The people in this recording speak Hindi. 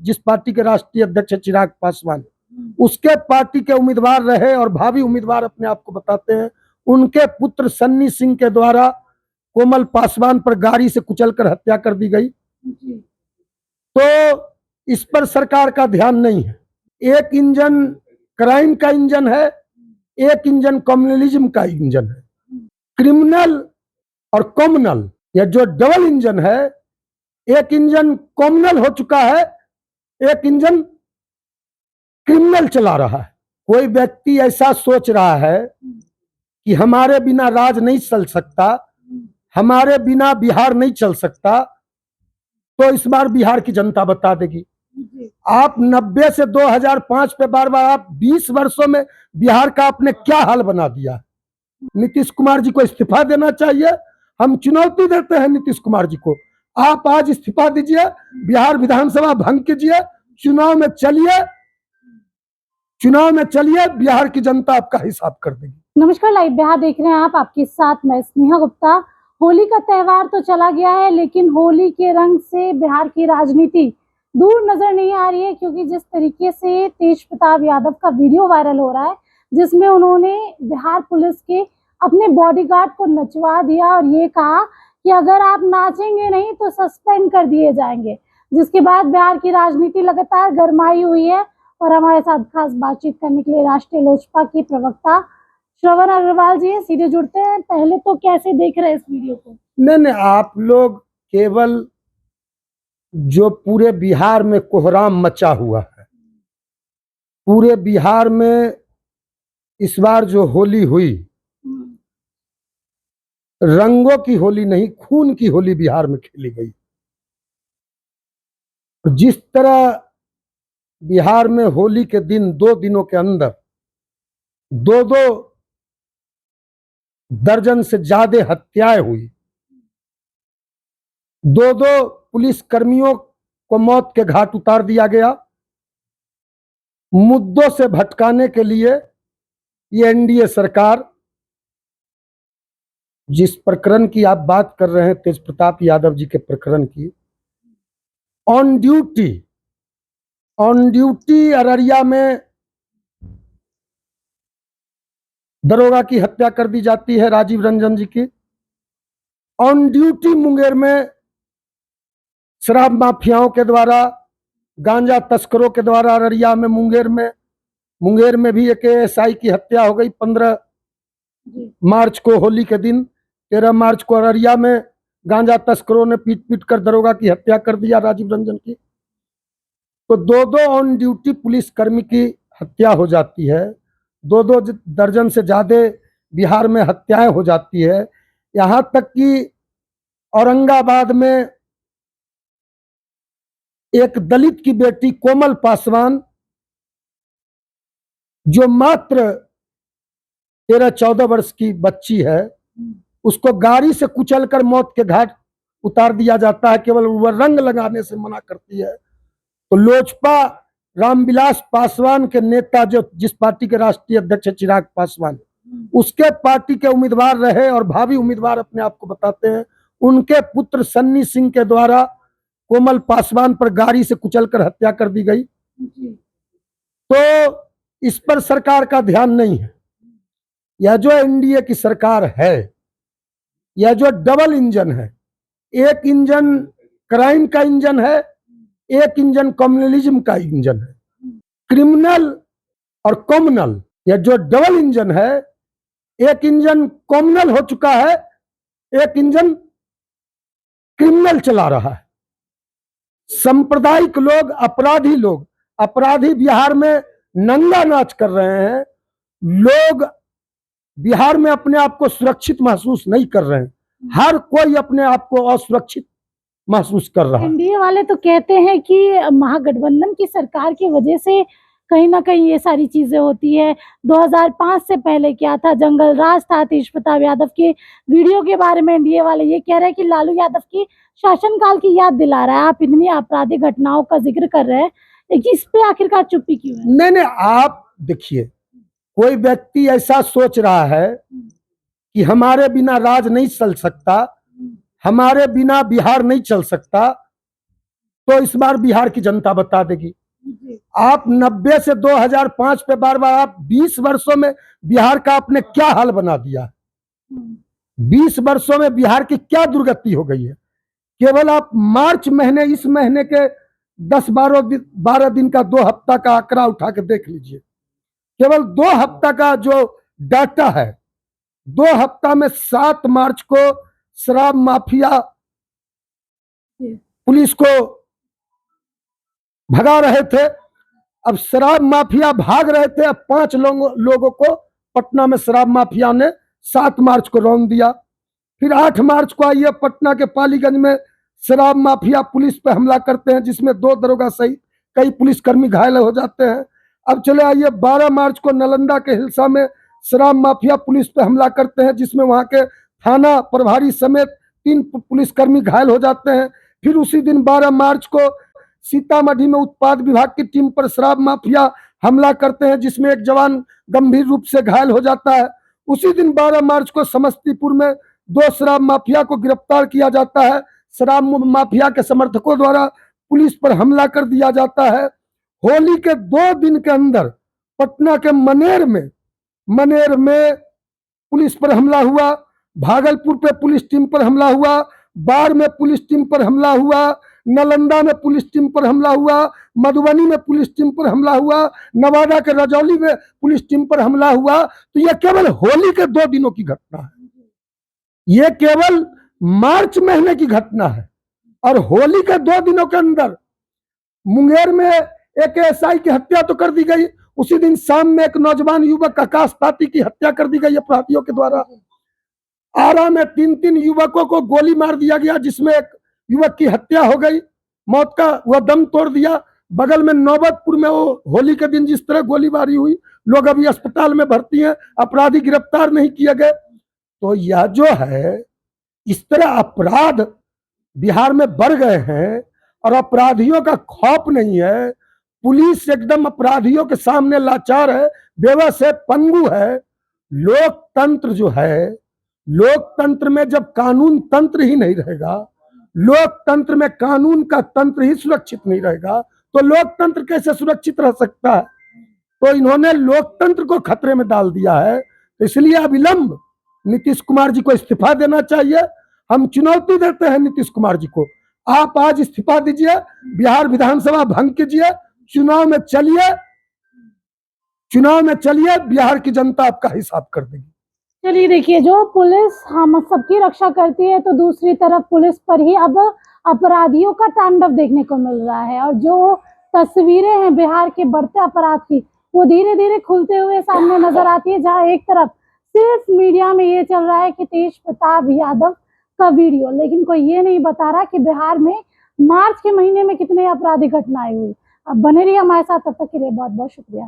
जिस पार्टी के राष्ट्रीय अध्यक्ष चिराग पासवान, उसके पार्टी के उम्मीदवार रहे और भावी उम्मीदवार अपने आप को बताते हैं। उनके पुत्र सन्नी सिंह के द्वारा कोमल पासवान पर गाड़ी से कुचलकर हत्या कर दी गई। तो इस पर सरकार का ध्यान नहीं है। एक इंजन क्राइम का इंजन है, एक इंजन कम्युनलिज्म का इंजन है। क्रिमिनल और कॉमनल, यह जो डबल इंजन है, एक इंजन कॉमनल हो चुका है, एक इंजन क्रिमिनल चला रहा है। कोई व्यक्ति ऐसा सोच रहा है कि हमारे बिना राज नहीं चल सकता, हमारे बिना बिहार नहीं चल सकता, तो इस बार बिहार की जनता बता देगी। आप 90 से 2005 पे बार बार, आप 20 वर्षों में बिहार का आपने क्या हाल बना दिया। नीतीश कुमार जी को इस्तीफा देना चाहिए। हम चुनौती देते हैं नीतीश कुमार जी को, आप आज इस्तीफा दीजिए, बिहार विधानसभा भंग कीजिए, चुनाव में चलिए, बिहार की जनता आपका हिसाब कर देगी। नमस्कार, लाइव बिहार देख रहे हैं आप, आपके साथ मैं स्नेहा गुप्ता। होली का त्यौहार तो चला गया है, लेकिन होली के रंग से बिहार की राजनीति दूर नजर नहीं आ रही है, क्योंकि जिस तरीके से तेज प्रताप यादव का वीडियो वायरल हो रहा है, जिसमें उन्होंने बिहार पुलिस के अपने बॉडीगार्ड को नचवा दिया और ये कहा कि अगर आप नाचेंगे नहीं तो सस्पेंड कर दिए जाएंगे, जिसके बाद बिहार की राजनीति लगातार गरमाई हुई है। और हमारे साथ खास बातचीत करने के लिए राष्ट्रीय लोजपा के प्रवक्ता श्रवण अग्रवाल जी हैं, सीधे जुड़ते हैं। पहले तो कैसे देख रहे हैं इस वीडियो को? नहीं, आप लोग केवल जो पूरे बिहार में कोहराम मचा हुआ है, पूरे बिहार में इस बार जो होली हुई, रंगों की होली नहीं, खून की होली बिहार में खेली गई। जिस तरह बिहार में होली के दिन 2 दिनों के अंदर 2 दर्जन से ज्यादा हत्याएं हुई, 2 पुलिस कर्मियों को मौत के घाट उतार दिया गया, मुद्दों से भटकाने के लिए ये एनडीए सरकार, जिस प्रकरण की आप बात कर रहे हैं, तेज प्रताप यादव जी के प्रकरण की, ऑन ड्यूटी अररिया में दरोगा की हत्या कर दी जाती है, राजीव रंजन जी की। ऑन ड्यूटी मुंगेर में शराब माफियाओं के द्वारा, गांजा तस्करों के द्वारा अररिया में, मुंगेर में भी एक एएसआई की हत्या हो गई 15 मार्च को, होली के दिन 13 मार्च को अररिया में गांजा तस्करों ने पीट कर दरोगा की हत्या कर दिया, राजीव रंजन की। तो 2 ऑन ड्यूटी पुलिस कर्मी की हत्या हो जाती है, 2 दर्जन से ज्यादा बिहार में हत्याएं हो जाती है। यहां तक कि औरंगाबाद में एक दलित की बेटी कोमल पासवान, जो मात्र 13-14 वर्ष की बच्ची है, उसको गाड़ी से कुचलकर मौत के घाट उतार दिया जाता है, केवल वह रंग लगाने से मना करती है। तो लोजपा रामविलास पासवान के नेता, जो जिस पार्टी के राष्ट्रीय अध्यक्ष चिराग पासवान, उसके पार्टी के उम्मीदवार रहे और भावी उम्मीदवार अपने आप को बताते हैं। उनके पुत्र सन्नी सिंह के द्वारा कोमल पासवान पर गाड़ी से कुचलकर हत्या कर दी गई। तो इस पर सरकार का ध्यान नहीं है। यह जो एनडीए की सरकार है, यह जो डबल इंजन है, एक इंजन क्राइम का इंजन है, एक इंजन कम्युनलिज्म का इंजन है। क्रिमिनल और कॉमनल, यह जो डबल इंजन है, एक इंजन कॉमनल हो चुका है, एक इंजन क्रिमिनल चला रहा है। सांप्रदायिक लोग, अपराधी बिहार में नंगा नाच कर रहे हैं। लोग बिहार में अपने आप को सुरक्षित महसूस नहीं कर रहे हैं, हर कोई अपने आप को असुरक्षित महसूस कर रहा है। एनडीए वाले तो कहते हैं कि महागठबंधन की सरकार की वजह से कहीं ना कहीं ये सारी चीजें होती है। 2005 से पहले क्या था, जंगल राज था। तेज प्रताप यादव के वीडियो के बारे में एनडीए वाले ये कह रहे हैं कि लालू यादव की शासनकाल की याद दिला रहा है। आप इतनी आपराधिक घटनाओं का जिक्र कर रहे हैं, इस पे आखिरकार चुप्पी क्यों है? नहीं, आप देखिए, कोई व्यक्ति ऐसा सोच रहा है कि हमारे बिना राज नहीं चल सकता, हमारे बिना बिहार नहीं चल सकता, तो इस बार बिहार की जनता बता देगी। जी। आप 90 से 2005 पे बार बार आप 20 वर्षों में बिहार का आपने क्या हाल बना दिया। 20 वर्षों में बिहार की क्या दुर्गति हो गई है। केवल आप मार्च महीने, इस महीने के 10-12 दिन का 2 हफ्ता का आंकड़ा उठा के देख लीजिए। केवल 2 हफ्ता का जो डाटा है, 2 हफ्ता में 7 मार्च को शराब माफिया पुलिस को भगा रहे थे। अब शराब माफिया भाग रहे थे। अब 5 लोगों को पटना में शराब माफिया ने 7 मार्च को रौंद दिया। फिर 8 मार्च को आइए पटना के पालीगंज में शराब माफिया पुलिस पे हमला करते हैं, जिसमें 2 दरोगा सहित कई पुलिसकर्मी घायल हो जाते हैं। अब चले आइए 12 मार्च को नालंदा के हिलसा में शराब माफिया पुलिस पे हमला करते हैं, जिसमें वहां के थाना प्रभारी समेत 3 पुलिसकर्मी घायल हो जाते हैं। फिर उसी दिन 12 मार्च को सीतामढ़ी में उत्पाद विभाग की टीम पर शराब माफिया हमला करते हैं, जिसमें एक जवान गंभीर रूप से घायल हो जाता है। उसी दिन 12 मार्च को समस्तीपुर में 2 शराब माफिया को गिरफ्तार किया जाता है। शराब माफिया के समर्थकों द्वारा पुलिस पर हमला कर दिया जाता है। होली के 2 दिन के अंदर पटना के मनेर में पुलिस पर हमला हुआ, भागलपुर पे पुलिस टीम पर हमला हुआ, बाढ़ में पुलिस टीम पर हमला हुआ, नालंदा में पुलिस टीम पर हमला हुआ, मधुबनी में पुलिस टीम पर हमला हुआ, नवादा के रजौली में पुलिस टीम पर हमला हुआ। तो यह केवल होली के 2 दिनों की घटना है। यह केवल मार्च महीने की घटना है। और होली के 2 दिनों के अंदर मुंगेर में एक एसआई की हत्या तो कर दी गई। उसी दिन शाम में एक नौजवान युवक आकाश ताती की हत्या कर दी गई अपराधियों के द्वारा। आरा में 3 युवकों को गोली मार दिया गया, जिसमें एक युवक की हत्या हो गई, मौत का वह दम तोड़ दिया। बगल में नौबतपुर में वो होली के दिन जिस तरह गोलीबारी हुई, लोग अभी अस्पताल में भर्ती हैं, अपराधी गिरफ्तार नहीं किए गए। तो यह जो है, इस तरह अपराध बिहार में बढ़ गए हैं और अपराधियों का खौफ नहीं है। पुलिस एकदम अपराधियों के सामने लाचार है, बेबस है, पंगु है। लोकतंत्र जो है, लोकतंत्र में जब कानून तंत्र ही नहीं रहेगा, लोकतंत्र में कानून का तंत्र ही सुरक्षित नहीं रहेगा, तो लोकतंत्र कैसे सुरक्षित रह सकता है। तो इन्होंने लोकतंत्र को खतरे में डाल दिया है। तो इसलिए अविलंब नीतीश कुमार जी को इस्तीफा देना चाहिए। हम चुनौती देते हैं नीतीश कुमार जी को, आप आज इस्तीफा दीजिए, बिहार विधानसभा भंग कीजिए, चुनाव में चलिए, बिहार की जनता आपका हिसाब कर देगी। चलिए देखिए, जो पुलिस हम सबकी रक्षा करती है, तो दूसरी तरफ पुलिस पर ही अब अपराधियों का तांडव देखने को मिल रहा है। और जो तस्वीरें हैं बिहार के बढ़ते अपराध की, वो धीरे धीरे खुलते हुए सामने नजर आती है। जहां एक तरफ सिर्फ मीडिया में ये चल रहा है कि तेज प्रताप यादव का वीडियो, लेकिन कोई ये नहीं बता रहा कि बिहार में मार्च के महीने में कितने आपराधिक घटनाएं हुई। अब बने रहिए हमारे साथ, तब तक के लिए बहुत बहुत शुक्रिया।